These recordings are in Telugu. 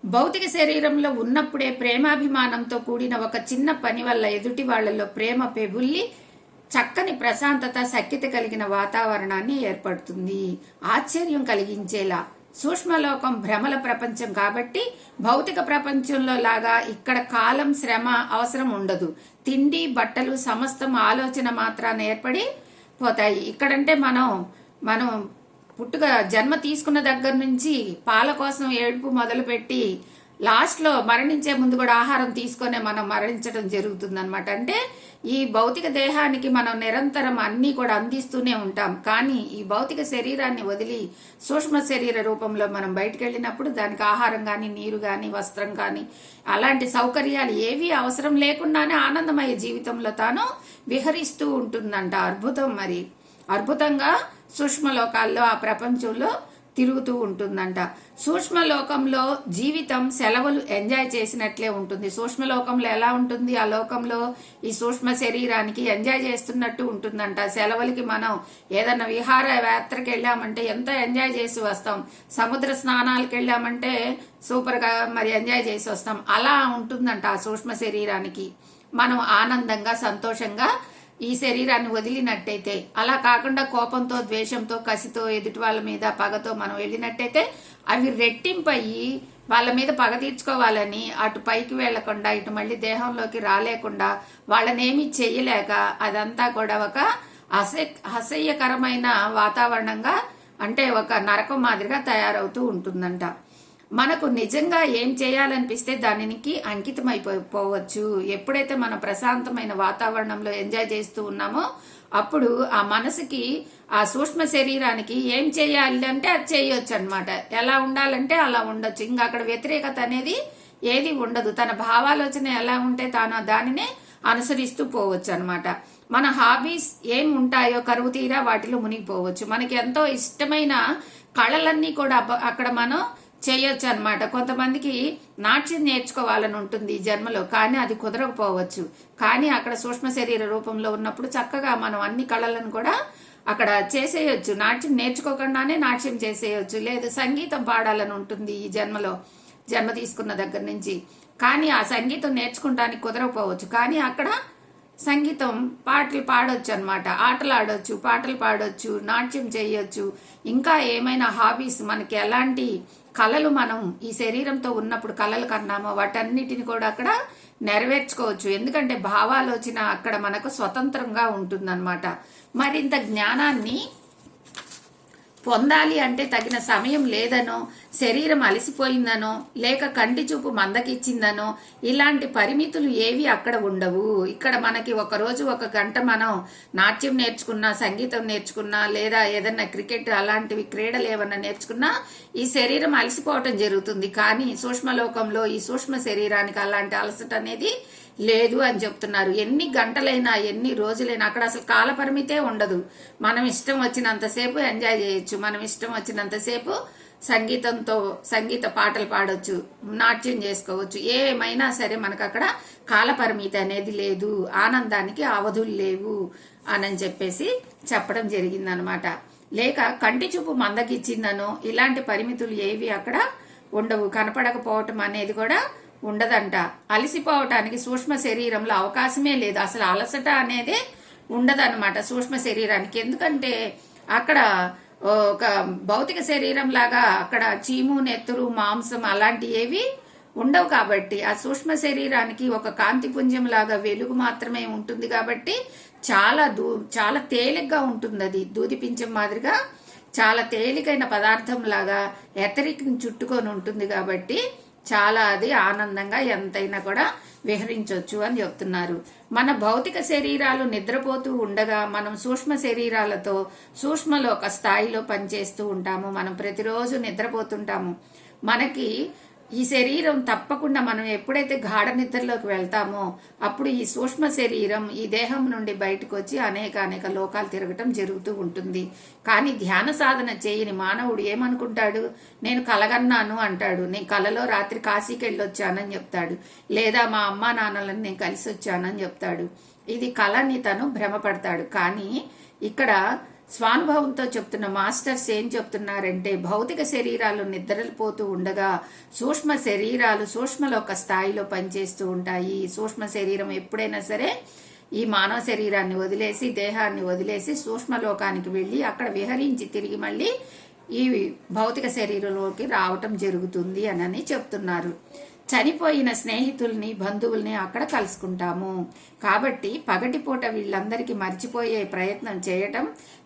భౌతిక శరీరంలో ఉన్నప్పుడే ప్రేమాభిమానంతో కూడిన ఒక చిన్న పని వల్ల ఎదుటి వాళ్లలో ప్రేమ పెబుల్లి చక్కని ప్రశాంతత సఖ్యత కలిగిన వాతావరణాన్ని ఏర్పడుతుంది. ఆశ్చర్యం కలిగించేలా సూక్ష్మలోకం భ్రమల ప్రపంచం కాబట్టి భౌతిక ప్రపంచంలో లాగా ఇక్కడ కాలం శ్రమ అవసరం ఉండదు. తిండి బట్టలు సమస్తం ఆలోచన మాత్రాన్ని ఏర్పడి పోతాయి. ఇక్కడంటే మనం పుట్టుక జన్మ తీసుకున్న దగ్గర నుంచి పాల కోసం ఏడుపు మొదలుపెట్టి లాస్ట్లో మరణించే ముందు కూడా ఆహారం తీసుకొనే మనం మరణించడం జరుగుతుంది అనమాట. అంటే ఈ భౌతిక దేహానికి మనం నిరంతరం అన్నీ కూడా అందిస్తూనే ఉంటాం. కానీ ఈ భౌతిక శరీరాన్ని వదిలి సూక్ష్మ శరీర రూపంలో మనం బయటకు వెళ్ళినప్పుడు దానికి ఆహారం కానీ నీరు కానీ వస్త్రం కానీ అలాంటి సౌకర్యాలు ఏవీ అవసరం లేకుండానే ఆనందమయ జీవితంలో తాను విహరిస్తూ ఉంటుందంట. అద్భుతం. మరి అద్భుతంగా సూక్ష్మలోకాల్లో ఆ ప్రపంచంలో తిరుగుతూ ఉంటుందంట. సూక్ష్మలోకంలో జీవితం సెలవులు ఎంజాయ్ చేసినట్లే ఉంటుంది. సూక్ష్మలోకంలో ఎలా ఉంటుంది, ఆ లోకంలో ఈ సూక్ష్మ శరీరానికి ఎంజాయ్ చేస్తున్నట్టు ఉంటుందంట. సెలవులకి మనం ఏదన్నా విహార యాత్రకి వెళ్ళామంటే ఎంత ఎంజాయ్ చేసి వస్తాం. సముద్ర స్నానాలకు వెళ్ళామంటే సూపర్ గా మరి ఎంజాయ్ చేసి వస్తాం. అలా ఉంటుందంట ఆ సూక్ష్మ శరీరానికి. మనం ఆనందంగా సంతోషంగా ఈ శరీరాన్ని వదిలినట్టయితే, అలా కాకుండా కోపంతో ద్వేషంతో కసితో ఎదుటి వాళ్ళ మీద పగతో మనం వెళ్ళినట్టయితే అవి రెట్టింపయ్యి వాళ్ళ మీద పగ తీర్చుకోవాలని అటు పైకి వెళ్లకుండా ఇటు మళ్ళీ దేహంలోకి రాలేకుండా వాళ్ళనేమి చెయ్యలేక అదంతా కూడా ఒక అసహ్యకరమైన వాతావరణంగా, అంటే ఒక నరకం మాదిరిగా తయారవుతూ ఉంటుందంట. మనకు నిజంగా ఏం చేయాలనిపిస్తే దానికి అంకితం అయిపోవచ్చు. ఎప్పుడైతే మనం ప్రశాంతమైన వాతావరణంలో ఎంజాయ్ చేస్తూ ఉన్నామో అప్పుడు ఆ మనసుకి, ఆ సూక్ష్మ శరీరానికి ఏం చేయాలి అంటే అది చేయొచ్చు అనమాట. ఎలా ఉండాలంటే అలా ఉండొచ్చు. ఇంకా అక్కడ వ్యతిరేకత అనేది ఏది ఉండదు. తన భావాలోచన ఎలా ఉంటే తాను దానినే అనుసరిస్తూ పోవచ్చు అనమాట. మన హాబీస్ ఏం ఉంటాయో కరువు తీరా వాటిలో మునిగిపోవచ్చు. మనకి ఎంతో ఇష్టమైన కళలన్నీ కూడా అక్కడ మనం చేయొచ్చు అనమాట. కొంతమందికి నాట్యం నేర్చుకోవాలని ఉంటుంది ఈ జన్మలో, కానీ అది కుదరకపోవచ్చు. కానీ అక్కడ సూక్ష్మ శరీర రూపంలో ఉన్నప్పుడు చక్కగా మనం అన్ని కళలను కూడా అక్కడ చేసేయొచ్చు. నాట్యం నేర్చుకోకుండానే నాట్యం చేసేయొచ్చు. లేదు సంగీతం పాడాలని ఉంటుంది ఈ జన్మలో, జన్మ తీసుకున్న దగ్గర నుంచి. కానీ ఆ సంగీతం నేర్చుకుంటానికి కుదరకపోవచ్చు. కానీ అక్కడ సంగీతం పాటలు పాడొచ్చు అనమాట. ఆటలు ఆడొచ్చు, పాటలు పాడొచ్చు, నాట్యం చేయొచ్చు. ఇంకా ఏమైనా హాబీస్, మనకి ఎలాంటి కళలు మనం ఈ శరీరంతో ఉన్నప్పుడు కళలు కన్నామో వాటన్నిటిని కూడా అక్కడ నెరవేర్చుకోవచ్చు. ఎందుకంటే భావాలోచన అక్కడ మనకు స్వతంత్రంగా ఉంటుందన్నమాట. మరింత జ్ఞానాన్ని పొందాలి అంటే తగిన సమయం లేదనో, శరీరం అలసిపోయిందనో, లేక కంటి చూపు మందకిచ్చిందనో ఇలాంటి పరిమితులు ఏవి అక్కడ ఉండవు. ఇక్కడ మనకి ఒక రోజు 1 గంట మనం నాట్యం నేర్చుకున్నా, సంగీతం నేర్చుకున్నా, లేదా ఏదన్నా క్రికెట్ అలాంటివి క్రీడలు ఏమన్నా నేర్చుకున్నా ఈ శరీరం అలసిపోవటం జరుగుతుంది. కానీ సూక్ష్మలోకంలో ఈ సూక్ష్మ శరీరానికి అలాంటి అలసట అనేది లేదు అని చెప్తున్నారు. ఎన్ని గంటలైనా ఎన్ని రోజులైనా అక్కడ అసలు కాల పరిమితే ఉండదు. మనం ఇష్టం వచ్చినంతసేపు ఎంజాయ్ చేయొచ్చు. మనం ఇష్టం వచ్చినంతసేపు సంగీత పాటలు పాడొచ్చు, నాట్యం చేసుకోవచ్చు. ఏమైనా సరే మనకు అక్కడ కాల పరిమితి అనేది లేదు. ఆనందానికి అవధులు లేవు అని చెప్పేసి చెప్పడం జరిగిందనమాట. లేక కంటి చూపు మందకిచ్చిందనో ఇలాంటి పరిమితులు ఏవి అక్కడ ఉండవు. కనపడకపోవటం అనేది కూడా ఉండదంట. అలసిపోవటానికి సూక్ష్మ శరీరంలో అవకాశమే లేదు. అసలు అలసట అనేదే ఉండదన్నమాట సూక్ష్మ శరీరానికి. ఎందుకంటే అక్కడ ఒక భౌతిక శరీరం లాగా అక్కడ చీము నెత్తురు మాంసం అలాంటి ఏవి ఉండవు. కాబట్టి ఆ సూక్ష్మ శరీరానికి ఒక కాంతిపుంజం లాగా వెలుగు మాత్రమే ఉంటుంది. కాబట్టి చాలా తేలిగ్గా ఉంటుంది. అది దూదిపించం మాదిరిగా చాలా తేలికైన పదార్థం లాగా ఎథరిక్ చుట్టుకొని ఉంటుంది. కాబట్టి చాలా అది ఆనందంగా ఎంతైనా కూడా విహరించవచ్చు అని చెప్తున్నారు. మన భౌతిక శరీరాలు నిద్రపోతూ ఉండగా మనం సూక్ష్మ శరీరాలతో సూక్ష్మలోక స్థాయిలో పనిచేస్తూ ఉంటాము. మనం ప్రతిరోజు నిద్రపోతుంటాము. మనకి ఈ శరీరం తప్పకుండా మనం ఎప్పుడైతే గాఢ నిద్రలోకి వెళ్తామో అప్పుడు ఈ సూక్ష్మ శరీరం ఈ దేహం నుండి బయటకు వచ్చి అనేక లోకాలు తిరగటం జరుగుతూ ఉంటుంది. కానీ ధ్యాన సాధన చేయని మానవుడు ఏమనుకుంటాడు, నేను కలగన్నాను అంటాడు. నేను కలలో రాత్రి కాశీకి వెళ్ళొచ్చానని చెప్తాడు. లేదా మా అమ్మా నాన్నలను నేను కలిసి వచ్చానని చెప్తాడు. ఇది కళని తను భ్రమపడతాడు. కానీ ఇక్కడ స్వానుభవంతో చెప్తున్న మాస్టర్స్ ఏం చెప్తున్నారంటే, భౌతిక శరీరాలు నిద్రపోతూ ఉండగా సూక్ష్మ శరీరాలు సూక్ష్మలోక స్థాయిలో పనిచేస్తూ ఉంటాయి. సూక్ష్మ శరీరం ఎప్పుడైనా సరే ఈ మానవ శరీరాన్ని వదిలేసి, దేహాన్ని వదిలేసి సూక్ష్మలోకానికి వెళ్ళి అక్కడ విహరించి తిరిగి మళ్ళీ ఈ భౌతిక శరీరంలోకి రావటం జరుగుతుంది అని చెప్తున్నారు. చనిపోయిన స్నేహితుల్ని, బంధువుల్ని అక్కడ కలుసుకుంటాము. కాబట్టి పగటిపూట వీళ్ళందరికీ మర్చిపోయే ప్రయత్నం చేయటం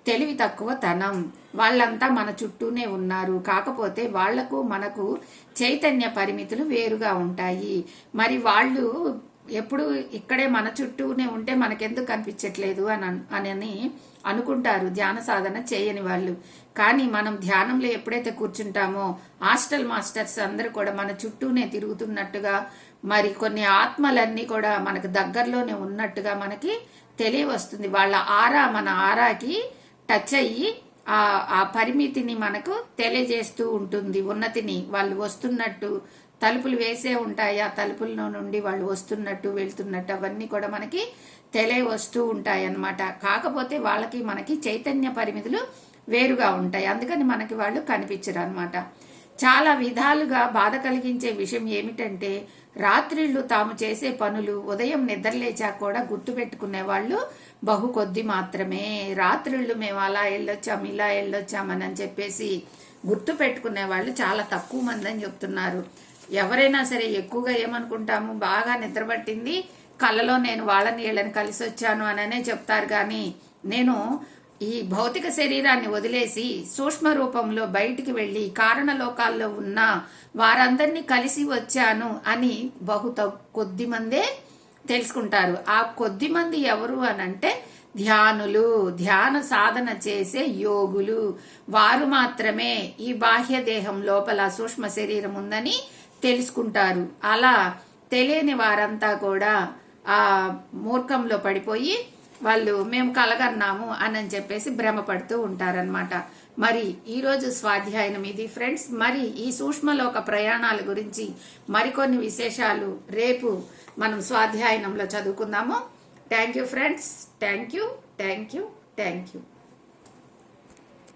తెలివి తక్కువ తనం. వాళ్ళంతా మన చుట్టూనే ఉన్నారు, కాకపోతే వాళ్లకు మనకు చైతన్య పరిమితులు వేరుగా ఉంటాయి. మరి వాళ్ళు ఎప్పుడు ఇక్కడే మన చుట్టూనే ఉంటే మనకెందుకు కనిపించట్లేదు అని అనుకుంటారు ధ్యాన సాధన చేయని వాళ్ళు. కానీ మనం ధ్యానంలో ఎప్పుడైతే కూర్చుంటామో హాస్టల్ మాస్టర్స్ అందరూ కూడా మన చుట్టూనే తిరుగుతున్నట్టుగా, మరి కొన్ని ఆత్మలన్నీ కూడా మనకు దగ్గరలోనే ఉన్నట్టుగా మనకి తెలియవస్తుంది. వాళ్ళ ఆరా మన ఆరాకి టచ్ అయ్యి ఆ పరిమితిని మనకు తెలియజేస్తూ ఉంటుంది. ఉన్నతిని వాళ్ళు వస్తున్నట్టు, తలుపులు వేసే ఉంటాయి, ఆ తలుపుల్లో నుండి వాళ్ళు వస్తున్నట్టు వెళ్తున్నట్టు అవన్నీ కూడా మనకి తెలియవస్తూ ఉంటాయి అన్నమాట. కాకపోతే వాళ్ళకి మనకి చైతన్య పరిమితులు వేరుగా ఉంటాయి, అందుకని మనకి వాళ్ళు కనిపించరు అనమాట. చాలా విధాలుగా బాధ కలిగించే విషయం ఏమిటంటే, రాత్రిళ్ళు తాము చేసే పనులు ఉదయం నిద్రలేచాక కూడా గుర్తు పెట్టుకునే వాళ్ళు బహు కొద్ది మాత్రమే. రాత్రిళ్ళు మేము అలా వెళ్ళొచ్చాం, ఇలా వెళ్ళొచ్చామని చెప్పేసి గుర్తు పెట్టుకునే వాళ్ళు చాలా తక్కువ మంది అని చెప్తున్నారు. ఎవరైనా సరే ఎక్కువగా ఏమనుకుంటాము, బాగా నిద్రపట్టింది, కళ్ళలో నేను వాళ్ళని వీళ్ళని కలిసి వచ్చాను అననే చెప్తారు. కానీ నేను ఈ భౌతిక శరీరాన్ని వదిలేసి సూక్ష్మ రూపంలో బయటికి వెళ్ళి కారణలోకాల్లో ఉన్న వారందరినీ కలిసి వచ్చాను అని కొద్ది మందే తెలుసుకుంటారు. ఆ కొద్ది మంది ఎవరు అనంటే ధ్యానులు, ధ్యాన సాధన చేసే యోగులు. వారు మాత్రమే ఈ బాహ్య దేహం లోపల సూక్ష్మ శరీరం ఉందని తెలుసుకుంటారు. అలా తెలియని వారంతా కూడా ఆ మూర్ఖంలో పడిపోయి వాళ్ళు మేము కలగన్నాము అని చెప్పేసి భ్రమపడుతూ ఉంటారనమాట. మరి ఈరోజు స్వాధ్యాయనం ఇది ఫ్రెండ్స్. మరి ఈ సూక్ష్మలోక ప్రయాణాల గురించి మరికొన్ని విశేషాలు రేపు మనం స్వాధ్యాయనంలో చదువుకుందాము. Thank you friends. Thank you.